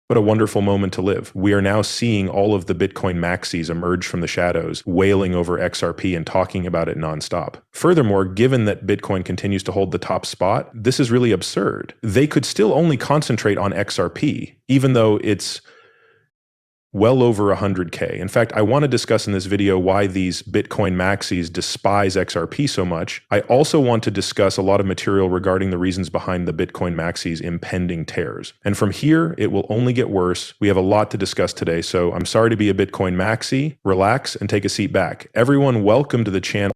What a wonderful moment to live. We are now seeing all of the Bitcoin maxis emerge from the shadows, wailing over XRP and talking about it nonstop. Furthermore, given that Bitcoin continues to hold the top spot, this is really absurd. They could still only concentrate on XRP, even though it's well over 100K. In fact, I want to discuss in this video why these Bitcoin maxis despise XRP so much. I also want to discuss a lot of material regarding the reasons behind the Bitcoin maxis impending tears. And from here, it will only get worse. We have a lot to discuss today, so I'm sorry to be a Bitcoin maxi. Relax and take a seat back. Everyone, welcome to the channel.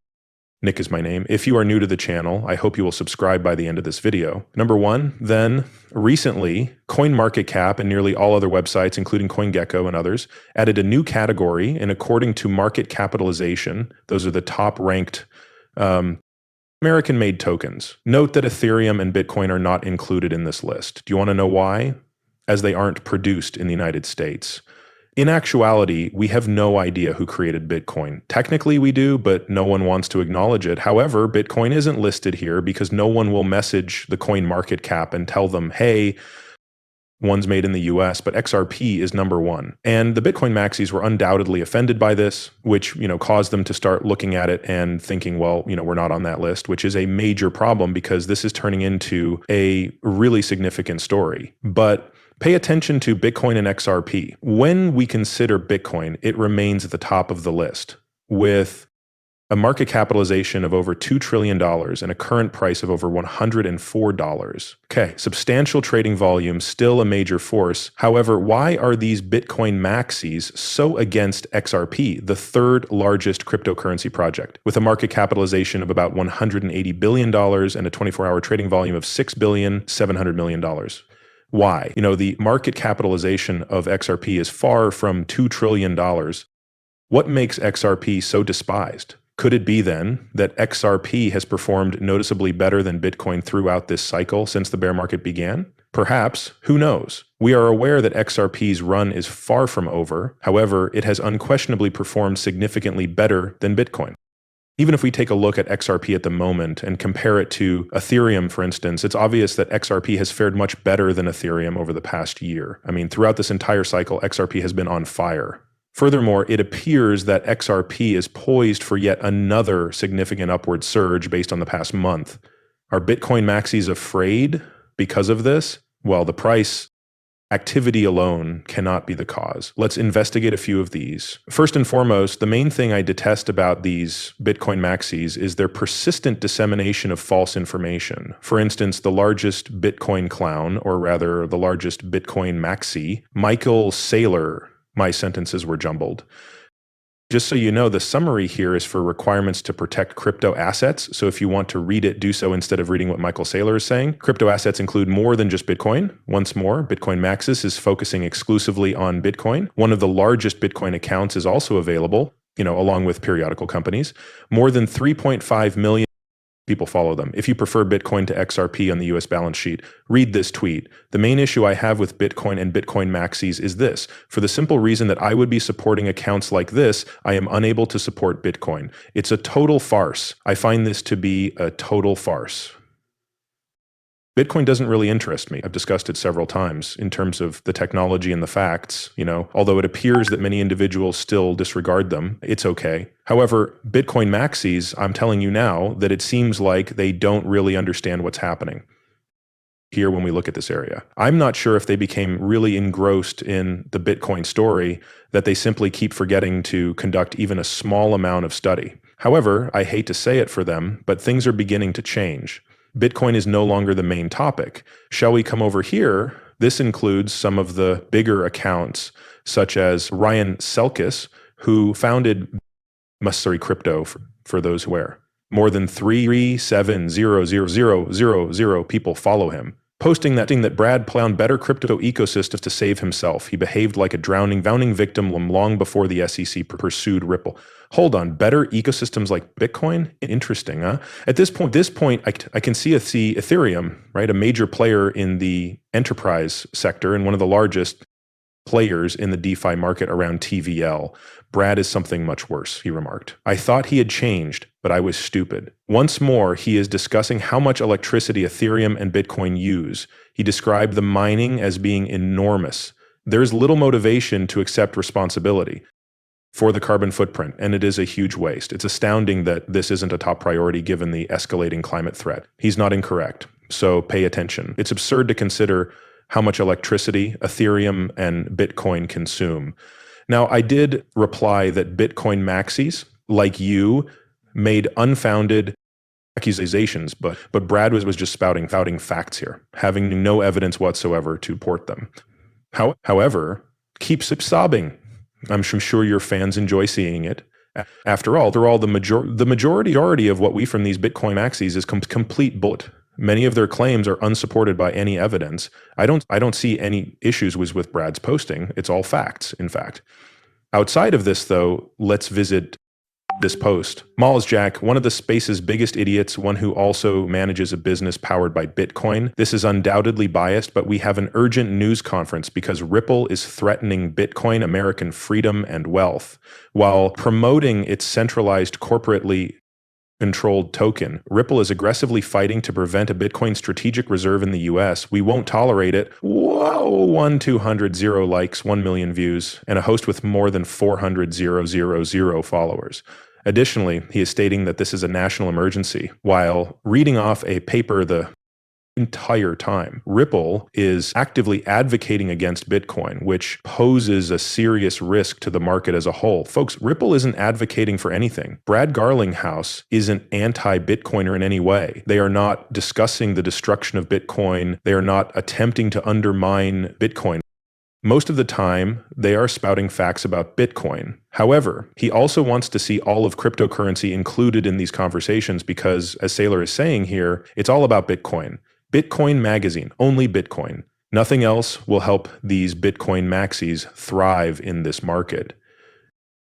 Nick is my name. If you are new to the channel, I hope you will subscribe by the end of this video. Number one, then, recently, CoinMarketCap and nearly all other websites, including CoinGecko and others, added a new category, and according to market capitalization, those are the top-ranked American-made tokens. Note that Ethereum and Bitcoin are not included in this list. Do you want to know why? As they aren't produced in the United States. In actuality, we have no idea who created Bitcoin. Technically we do, but no one wants to acknowledge it. However, Bitcoin isn't listed here because no one will message the CoinMarketCap and tell them, hey, one's made in the US, but XRP is number one. And the Bitcoin maxis were undoubtedly offended by this, which, caused them to start looking at it and thinking, well, we're not on that list, which is a major problem because this is turning into a really significant story. But pay attention to Bitcoin and XRP. When we consider Bitcoin, it remains at the top of the list with a market capitalization of over $2 trillion and a current price of over $104. Okay, substantial trading volume, still a major force. However, why are these Bitcoin maxis so against XRP, the third largest cryptocurrency project, with a market capitalization of about $180 billion and a 24-hour trading volume of $6.7 billion? Why? The market capitalization of XRP is far from $2 trillion. What makes XRP so despised? Could it be then that XRP has performed noticeably better than Bitcoin throughout this cycle since the bear market began? Perhaps, who knows? We are aware that XRP's run is far from over. However, it has unquestionably performed significantly better than Bitcoin. Even if we take a look at XRP at the moment and compare it to Ethereum, for instance, it's obvious that XRP has fared much better than Ethereum over the past year. Throughout this entire cycle, XRP has been on fire. Furthermore, it appears that XRP is poised for yet another significant upward surge based on the past month. Are Bitcoin maxis afraid because of this? Well, the price activity alone cannot be the cause. Let's investigate a few of these. First and foremost, the main thing I detest about these Bitcoin maxis is their persistent dissemination of false information. For instance, the largest Bitcoin clown, or rather the largest Bitcoin maxi, Michael Saylor, my sentences were jumbled. Just so you know, the summary here is for requirements to protect crypto assets. So if you want to read it, do so instead of reading what Michael Saylor is saying. Crypto assets include more than just Bitcoin. Once more, Bitcoin Maxis is focusing exclusively on Bitcoin. One of the largest Bitcoin accounts is also available, along with periodical companies. More than 3.5 million people follow them. If you prefer Bitcoin to XRP on the US balance sheet, read this tweet. The main issue I have with Bitcoin and Bitcoin maxis is this. For the simple reason that I would be supporting accounts like this, I am unable to support Bitcoin. It's a total farce. I find this to be a total farce. Bitcoin doesn't really interest me. I've discussed it several times in terms of the technology and the facts, although it appears that many individuals still disregard them, it's okay. However, Bitcoin maxis, I'm telling you now that it seems like they don't really understand what's happening here when we look at this area. I'm not sure if they became really engrossed in the Bitcoin story that they simply keep forgetting to conduct even a small amount of study. However, I hate to say it for them, but things are beginning to change. Bitcoin is no longer the main topic. Shall we come over here? This includes some of the bigger accounts, such as Ryan Selkis, who founded Necessary Crypto for those who are. More than 370,000 people follow him, posting that Brad found better crypto ecosystems to save himself. He behaved like a drowning victim long before the SEC pursued Ripple. Hold on, better ecosystems like Bitcoin? Interesting, huh? At this point, I can see Ethereum, right? A major player in the enterprise sector and one of the largest players in the DeFi market around TVL. Brad is something much worse, he remarked. I thought he had changed, but I was stupid. Once more, he is discussing how much electricity Ethereum and Bitcoin use. He described the mining as being enormous. there's little motivation to accept responsibility for the carbon footprint, and it is a huge waste. It's astounding that this isn't a top priority given the escalating climate threat. He's not incorrect, so pay attention. It's absurd to consider how much electricity Ethereum and Bitcoin consume. Now, I did reply that Bitcoin maxis, like you, made unfounded accusations, but Brad was just spouting facts here, having no evidence whatsoever to port them. However, keep sobbing. I'm sure your fans enjoy seeing it. After all, the majority of what we from these Bitcoin maxis is complete bullet. Many of their claims are unsupported by any evidence. I don't see any issues with Brad's posting. It's all facts, in fact. Outside of this, though, let's visit this post. Malls Jack, one of the space's biggest idiots, one who also manages a business powered by Bitcoin. This is undoubtedly biased, but we have an urgent news conference because Ripple is threatening Bitcoin, American freedom, and wealth. While promoting its centralized corporately controlled token, Ripple is aggressively fighting to prevent a Bitcoin strategic reserve in the US. We won't tolerate it. Whoa, 200 0 likes, 1 million views, and a host with more than 400,000 followers. Additionally, he is stating that this is a national emergency, while reading off a paper the entire time. Ripple is actively advocating against Bitcoin, which poses a serious risk to the market as a whole. Folks, Ripple isn't advocating for anything. Brad Garlinghouse isn't anti-Bitcoiner in any way. They are not discussing the destruction of Bitcoin. They are not attempting to undermine Bitcoin. Most of the time, they are spouting facts about Bitcoin. However, he also wants to see all of cryptocurrency included in these conversations because, as Saylor is saying here, it's all about Bitcoin. Bitcoin Magazine, only Bitcoin. Nothing else will help these Bitcoin maxis thrive in this market.